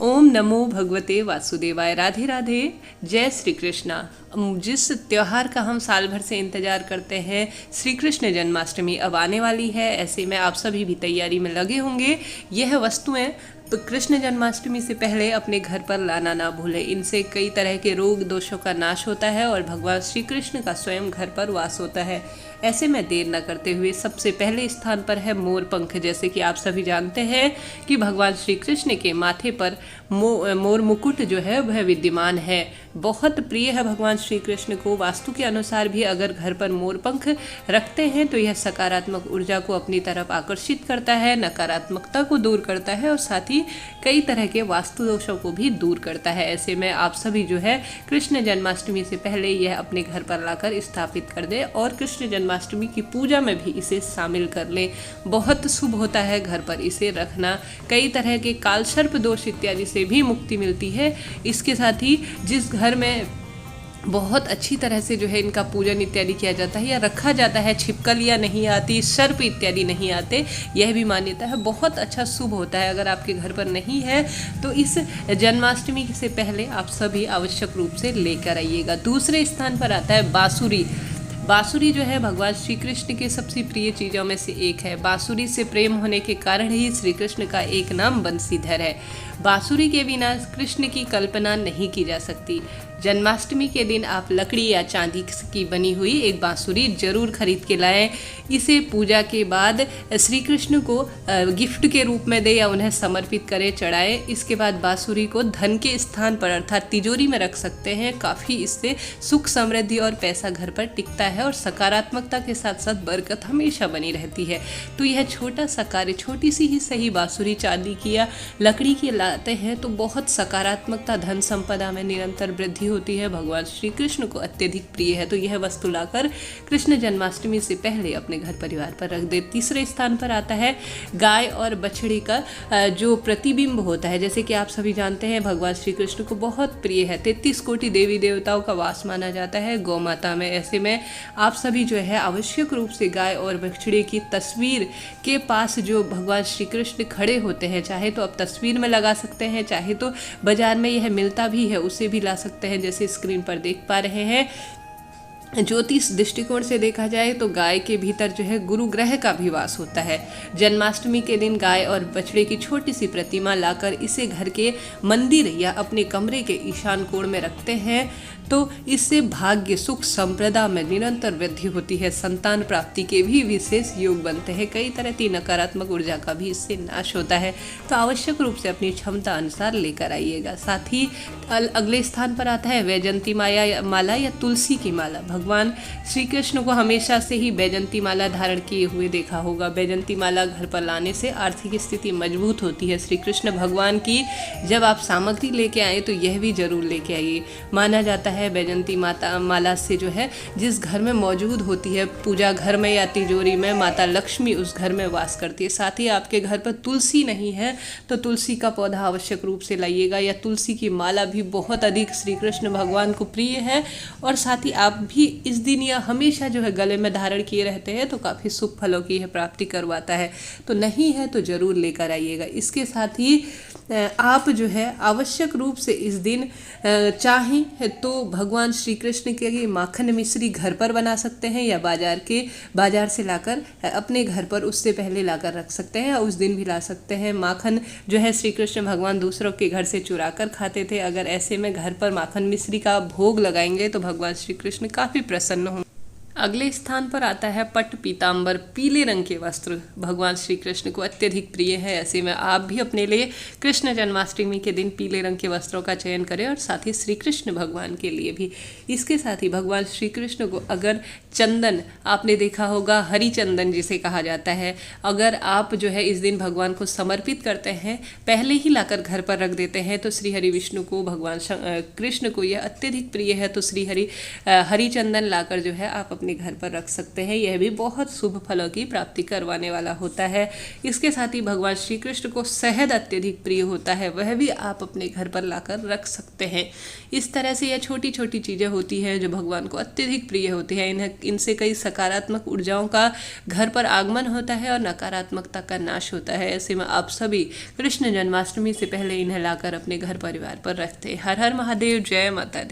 ओम नमो भगवते वासुदेवाय। राधे राधे, जय श्री कृष्णा। जिस त्यौहार का हम साल भर से इंतजार करते हैं, श्री कृष्ण जन्माष्टमी अब आने वाली है। ऐसे में आप सभी भी तैयारी में लगे होंगे। यह वस्तुएं तो कृष्ण जन्माष्टमी से पहले अपने घर पर लाना ना भूलें। इनसे कई तरह के रोग दोषों का नाश होता है और भगवान श्री कृष्ण का स्वयं घर पर वास होता है। ऐसे में देर न करते हुए सबसे पहले स्थान पर है मोर पंख। जैसे कि आप सभी जानते हैं कि भगवान श्री कृष्ण के माथे पर मोर मुकुट जो है वह विद्यमान है। बहुत प्रिय है भगवान श्री कृष्ण को। वास्तु के अनुसार भी अगर घर पर मोर पंख रखते हैं तो यह सकारात्मक ऊर्जा को अपनी तरफ आकर्षित करता है, नकारात्मकता को दूर करता है और साथ ही कई तरह के वास्तु दोषों को भी दूर करता है। ऐसे में आप सभी जो है कृष्ण जन्माष्टमी से पहले यह अपने घर पर लाकर स्थापित कर दें और कृष्ण जन्माष्टमी की पूजा में भी इसे शामिल कर लें। बहुत शुभ होता है घर पर इसे रखना। कई तरह के कालसर्प दोष इत्यादि से भी मुक्ति मिलती है। इसके साथ ही जिस घर में बहुत अच्छी तरह से जो है इनका पूजन इत्यादि किया जाता है या रखा जाता है, छिपकलियाँ नहीं आती, सर्प इत्यादि नहीं आते, यह भी मान्यता है। बहुत अच्छा शुभ होता है। अगर आपके घर पर नहीं है तो इस जन्माष्टमी से पहले आप सभी आवश्यक रूप से लेकर आइएगा। दूसरे स्थान पर आता है बांसुरी। बांसुरी जो है भगवान श्री कृष्ण के सबसे प्रिय चीज़ों में से एक है। बांसुरी से प्रेम होने के कारण ही श्री कृष्ण का एक नाम बंसीधर है। बांसुरी के बिना कृष्ण की कल्पना नहीं की जा सकती। जन्माष्टमी के दिन आप लकड़ी या चांदी की बनी हुई एक बांसुरी जरूर खरीद के लाएं। इसे पूजा के बाद श्री कृष्ण को गिफ्ट के रूप में दें या उन्हें समर्पित करें, चढ़ाएं। इसके बाद बांसुरी को धन के स्थान पर अर्थात तिजोरी में रख सकते हैं। काफ़ी इससे सुख समृद्धि और पैसा घर पर टिकता है और सकारात्मकता के साथ साथ बरकत हमेशा बनी रहती है। तो यह छोटा सा कार्य, छोटी सी ही सही बांसुरी चांदी की या लकड़ी की लाते हैं तो बहुत सकारात्मकता, धन संपदा में निरंतर वृद्धि होती है। भगवान श्री कृष्ण को अत्यधिक प्रिय है। तो यह वस्तु लाकर कृष्ण जन्माष्टमी से पहले अपने घर परिवार पर रख दे। तीसरे स्थान पर आता है गाय और बछड़ी का जो प्रतिबिंब होता है। जैसे कि आप सभी जानते हैं भगवान श्री कृष्ण को बहुत प्रिय है। 33 कोटि देवी देवताओं का वास माना जाता है गौ माता में। ऐसे में आप सभी जो है आवश्यक रूप से गाय और बछड़ी की तस्वीर के पास जो भगवान श्री कृष्ण खड़े होते हैं, चाहे तो आप तस्वीर में लगा सकते हैं, चाहे तो बाजार में यह मिलता भी है उसे भी ला सकते हैं। जैसे स्क्रीन पर देख पा रहे हैं, ज्योतिष दृष्टिकोण से देखा जाए तो गाय के भीतर जो है गुरु ग्रह का भी वास होता है। जन्माष्टमी के दिन गाय और बछड़े की छोटी सी प्रतिमा लाकर इसे घर के मंदिर या अपने कमरे के ईशान कोण में रखते हैं तो इससे भाग्य, सुख, संपदा में निरंतर वृद्धि होती है। संतान प्राप्ति के भी विशेष योग बनते हैं। कई तरह की नकारात्मक ऊर्जा का भी इससे नाश होता है। तो आवश्यक रूप से अपनी क्षमता अनुसार लेकर आइएगा। साथ ही अगले स्थान पर आता है वैजंती माला या तुलसी की माला। भगवान श्री कृष्ण को हमेशा से ही वैजंती माला धारण किए हुए देखा होगा। वैजंती माला घर पर लाने से आर्थिक स्थिति मजबूत होती है। श्री कृष्ण भगवान की जब आप सामग्री लेके आए तो यह भी जरूर लेके आइए। माना जाता है वैजंती माला से जो है जिस घर में मौजूद होती है, पूजा घर में या तिजोरी में, माता लक्ष्मी उस घर में वास करती है। साथ ही आपके घर पर तुलसी नहीं है तो तुलसी का पौधा आवश्यक रूप से लाइएगा या तुलसी की माला भी बहुत अधिक श्री कृष्ण भगवान को प्रिय है। और साथ ही आप भी इस दिन या हमेशा जो है गले में धारण किए रहते हैं तो काफ़ी शुभ फलों की प्राप्ति करवाता है। तो नहीं है तो ज़रूर लेकर आइएगा। इसके साथ ही आप जो है आवश्यक रूप से इस दिन चाहें तो भगवान श्री कृष्ण के माखन मिश्री घर पर बना सकते हैं या बाजार से लाकर अपने घर पर उससे पहले लाकर रख सकते हैं और उस दिन भी ला सकते हैं। माखन जो है श्री कृष्ण भगवान दूसरों के घर से चुरा कर खाते थे। अगर ऐसे में घर पर माखन मिश्री का भोग लगाएंगे तो भगवान श्री कृष्ण काफ़ी प्रसन्न होंगे। अगले स्थान पर आता है पट पीताम्बर, पीले रंग के वस्त्र। भगवान श्री कृष्ण को अत्यधिक प्रिय है। ऐसे में आप भी अपने लिए कृष्ण जन्माष्टमी के दिन पीले रंग के वस्त्रों का चयन करें और साथ ही श्री कृष्ण भगवान के लिए भी। इसके साथ ही भगवान श्री कृष्ण को अगर चंदन, आपने देखा होगा हरी चंदन जिसे कहा जाता है, अगर आप जो है इस दिन भगवान को समर्पित करते हैं, पहले ही लाकर घर पर रख देते हैं तो श्री हरि विष्णु को, भगवान कृष्ण को यह अत्यधिक प्रिय है। तो श्री हरि चंदन लाकर जो है आप अपने अपने घर पर रख सकते हैं। यह भी बहुत शुभ फलों की प्राप्ति करवाने वाला होता है। इसके साथ ही भगवान श्री कृष्ण को शहद अत्यधिक प्रिय होता है, वह भी आप अपने घर पर लाकर रख सकते हैं। इस तरह से यह छोटी छोटी चीज़ें होती हैं जो भगवान को अत्यधिक प्रिय होती है। इनसे कई सकारात्मक ऊर्जाओं का घर पर आगमन होता है और नकारात्मकता का नाश होता है। ऐसे में आप सभी कृष्ण जन्माष्टमी से पहले इन्हें लाकर अपने घर परिवार पर रखते हैं। हर हर महादेव, जय माता दी।